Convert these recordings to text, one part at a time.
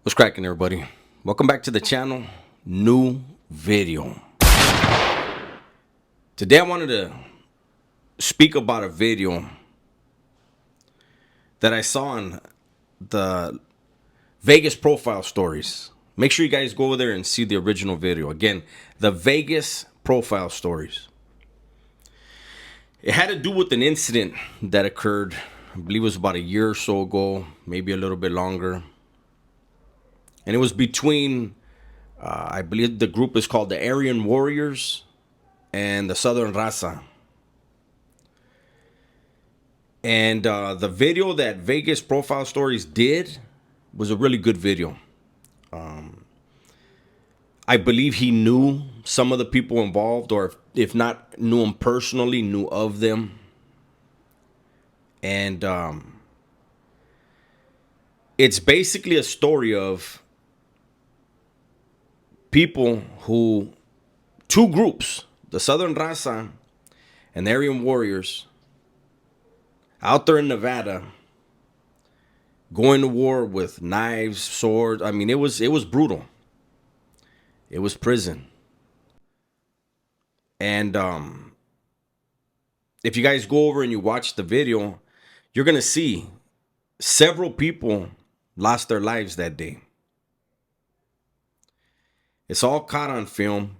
What's cracking, everybody? Welcome back to the channel. New video. Today I wanted to speak about a video that I saw on the Vegas profile stories. Make sure you guys go over there and see the original video. Again, the Vegas profile stories. It had to do with an incident that occurred, I believe it was about a year or so ago, maybe a little bit longer. And it was between, I believe the group is called the Aryan Warriors and the Southern Raza. And the video that Vegas Profile Stories did was a really good video. I believe he knew some of the people involved, or if not knew them personally, knew of them. And it's basically a story of people who, two groups, the Southern Raza and the Aryan Warriors, out there in Nevada, going to war with knives, swords. I mean, it was brutal. It was prison. And if you guys go over and you watch the video, you're gonna see several people lost their lives that day. It's all caught on film.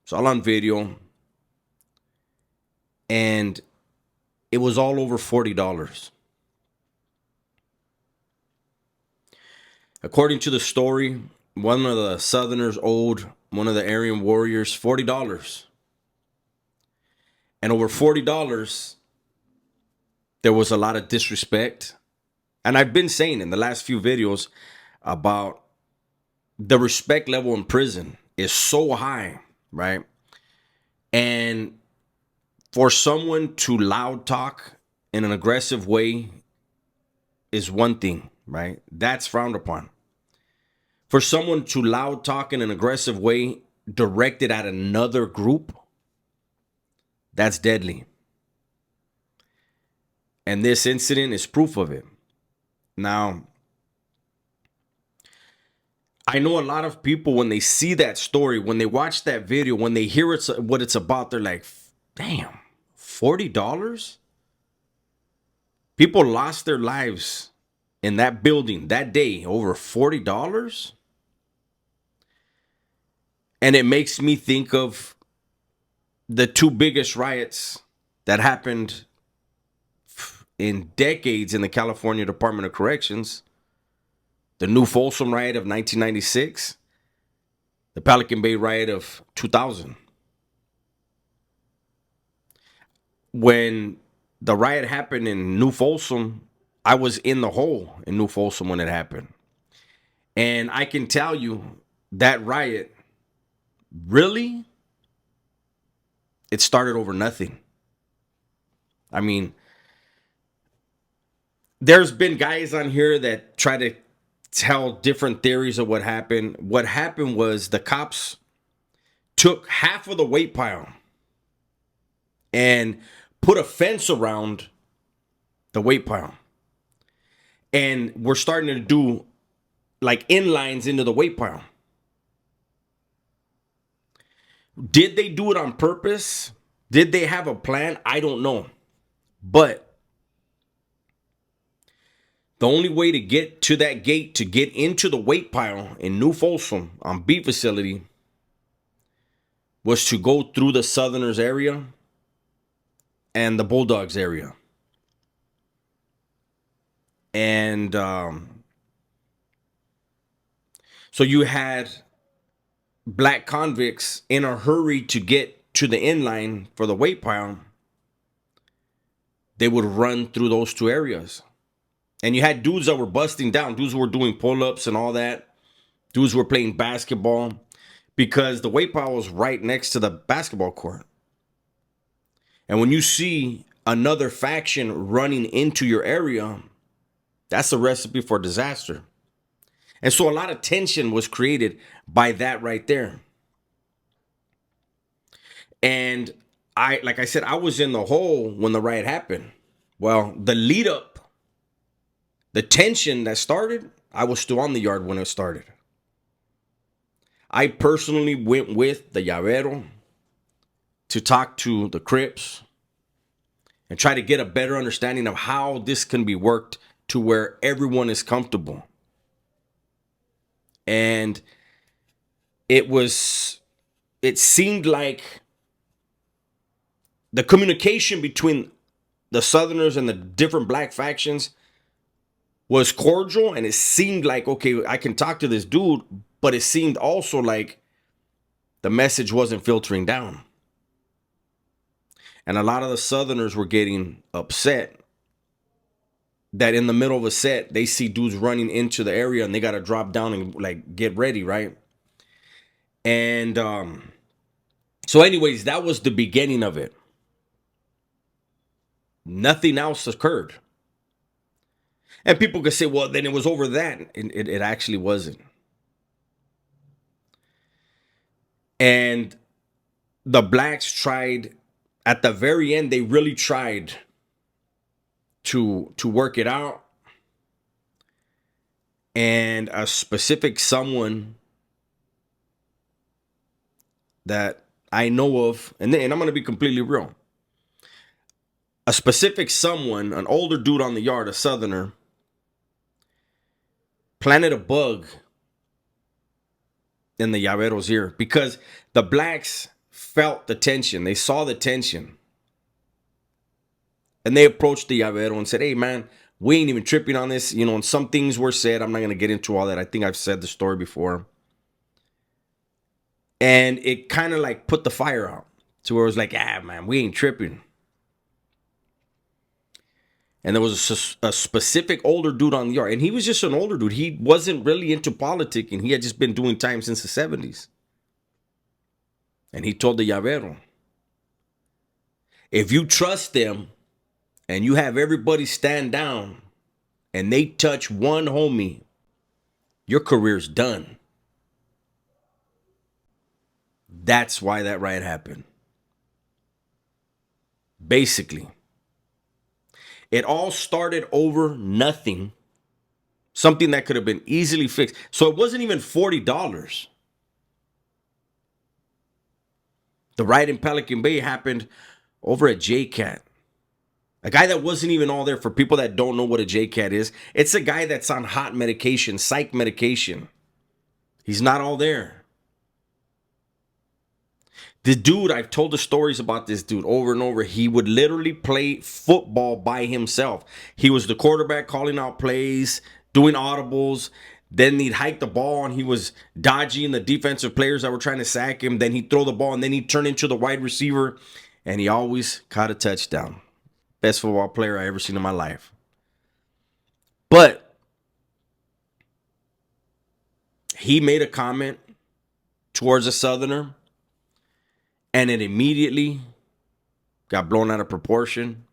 It's all on video. And it was all over $40. According to the story, one of the Southerners owed one of the Aryan Warriors $40. And over $40, there was a lot of disrespect. And I've been saying in the last few videos about the respect level in prison is so high, right? And for someone to loud talk in an aggressive way is one thing, right? That's frowned upon. For someone to loud talk in an aggressive way directed at another group, that's deadly. And this incident is proof of it. Now, I know a lot of people, when they see that story, when they watch that video, when they hear what it's about, they're like, damn, $40? People lost their lives in that building that day over $40? And it makes me think of the two biggest riots that happened in decades in the California Department of Corrections. The New Folsom riot of 1996, the Pelican Bay riot of 2000. When the riot happened in New Folsom, I was in the hole in New Folsom when it happened. And I can tell you that riot, really, it started over nothing. I mean, there's been guys on here that try to tell different theories of what happened. What happened was the cops took half of the weight pile and put a fence around the weight pile. And we're starting to do like inlines into the weight pile. Did they do it on purpose? Did they have a plan? I don't know. But the only way to get to that gate, to get into the weight pile in New Folsom on B facility, was to go through the Southerners area and the Bulldogs area. And so you had black convicts in a hurry to get to the inline for the weight pile. They would run through those two areas. And you had dudes that were busting down, dudes who were doing pull-ups and all that, dudes who were playing basketball, because the weight pile was right next to the basketball court. And when you see another faction running into your area, that's a recipe for disaster. And so a lot of tension was created by that right there. And like I said, I was in the hole when the riot happened. Well, the lead up, the tension that started, I was still on the yard when it started. I personally went with the llavero to talk to the Crips and try to get a better understanding of how this can be worked to where everyone is comfortable. And it seemed like the communication between the Southerners and the different black factions was cordial, and it seemed like, okay, I can talk to this dude, but it seemed also like the message wasn't filtering down. And a lot of the Southerners were getting upset that in the middle of a set, they see dudes running into the area and they got to drop down and like get ready, right? And so anyways, that was the beginning of it. Nothing else occurred. And people could say, well, then it was over that. It actually wasn't. And the blacks tried, at the very end, they really tried to work it out. And a specific someone that I know of, and I'm going to be completely real. A specific someone, an older dude on the yard, a Southerner, planted a bug in the llavero's ear because the blacks felt the tension. They saw the tension. And they approached the llavero and said, hey, man, we ain't even tripping on this. You know, and some things were said. I'm not going to get into all that. I think I've said the story before. And it kind of like put the fire out to where it was like, man, we ain't tripping. And there was a specific older dude on the yard. And he was just an older dude. He wasn't really into politicking. He had just been doing time since the 70s. And he told the llavero, if you trust them and you have everybody stand down and they touch one homie, your career's done. That's why that riot happened. Basically, it all started over nothing. Something that could have been easily fixed. So it wasn't even $40. The riot in Pelican Bay happened over a JCAT. A guy that wasn't even all there. For people that don't know what a JCAT is, it's a guy that's on hot medication, psych medication. He's not all there. The dude, I've told the stories about this dude over and over. He would literally play football by himself. He was the quarterback calling out plays, doing audibles. Then he'd hike the ball and he was dodging the defensive players that were trying to sack him. Then he'd throw the ball and then he'd turn into the wide receiver. And he always caught a touchdown. Best football player I ever seen in my life. But he made a comment towards a Southerner. And it immediately got blown out of proportion.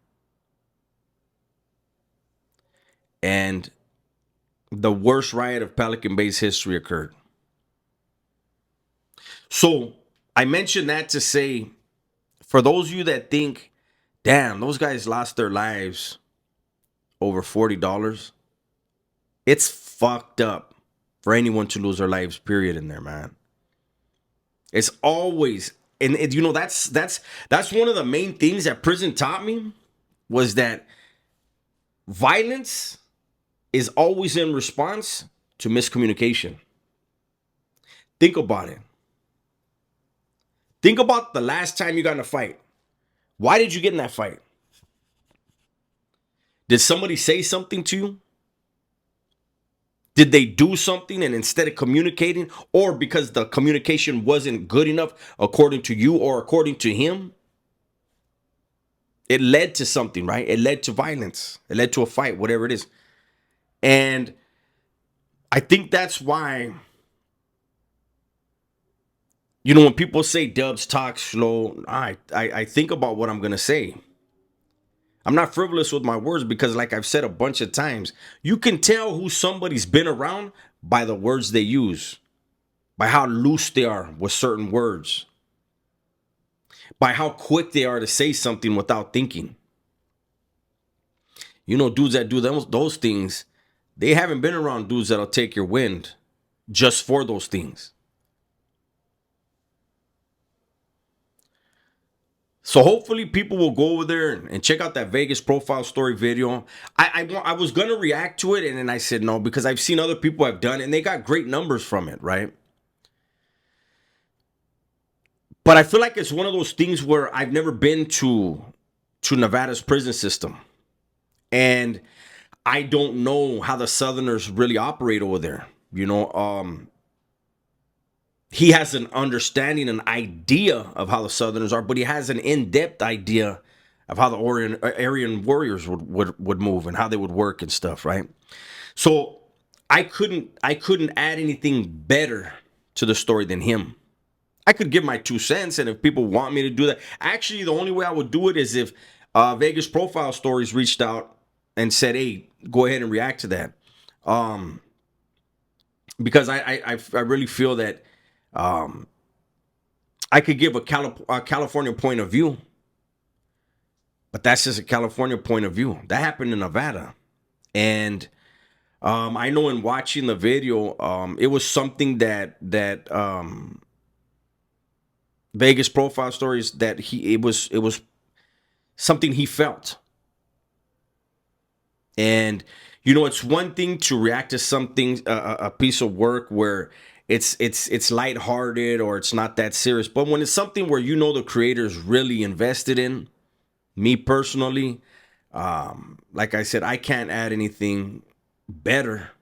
And the worst riot of Pelican Bay's history occurred. So I mentioned that to say, for those of you that think, damn, those guys lost their lives over $40, it's fucked up for anyone to lose their lives, period, in there, man. It's always... And you know, that's one of the main things that prison taught me, was that violence is always in response to miscommunication. Think about it. Think about the last time you got in a fight. Why did you get in that fight? Did somebody say something to you? Did they do something and instead of communicating, or because the communication wasn't good enough according to you or according to him, it led to something, right? It led to violence. It led to a fight, whatever it is. And I think that's why, you know, when people say Dubs talk slow, I think about what I'm going to say. I'm not frivolous with my words because, like I've said a bunch of times, you can tell who somebody's been around by the words they use, by how loose they are with certain words, by how quick they are to say something without thinking. You know, dudes that do those things, They haven't been around dudes that'll take your wind just for those things. So hopefully people will go over there and check out that Vegas profile story video. I was gonna react to it, and then I said no, because I've seen other people have done it and they got great numbers from it, right? But I feel like it's one of those things where I've never been to Nevada's prison system, and I don't know how the Southerners really operate over there. He has an understanding, an idea of how the Southerners are, but he has an in-depth idea of how the Aryan warriors would move and how they would work and stuff, right? So I couldn't add anything better to the story than him. I could give my 2 cents, and if people want me to do that, actually, the only way I would do it is if Vegas Profile Stories reached out and said, "Hey, go ahead and react to that," because I really feel that I could give a California point of view, but that's just a California point of view. That happened in Nevada, and I know in watching the video, it was something that Vegas Profile Stories, that it was something he felt. And it's one thing to react to something, a piece of work where it's lighthearted or it's not that serious, but when it's something where the creator is really invested in, me personally, like I said, I can't add anything better.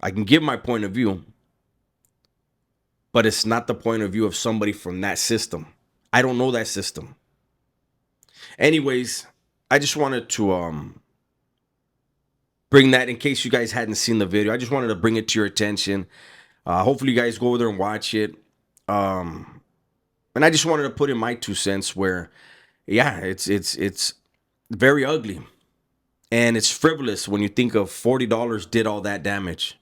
I can give my point of view, but it's not the point of view of somebody from that system. I don't know that system. Anyways, I just wanted to bring that in case you guys hadn't seen the video. I just wanted to bring it to your attention. Hopefully you guys go over there and watch it. And I just wanted to put in my 2 cents where, yeah, it's very ugly. And it's frivolous when you think of $40 did all that damage.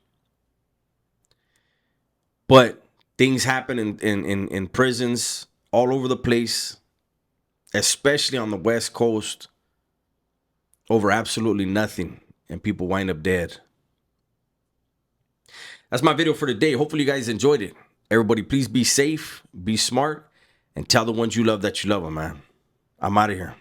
But things happen in prisons all over the place, especially on the West Coast, over absolutely nothing, and people wind up dead. That's my video for today. Hopefully you guys enjoyed it. Everybody, please be safe, be smart, and tell the ones you love that you love them, man. I'm out of here.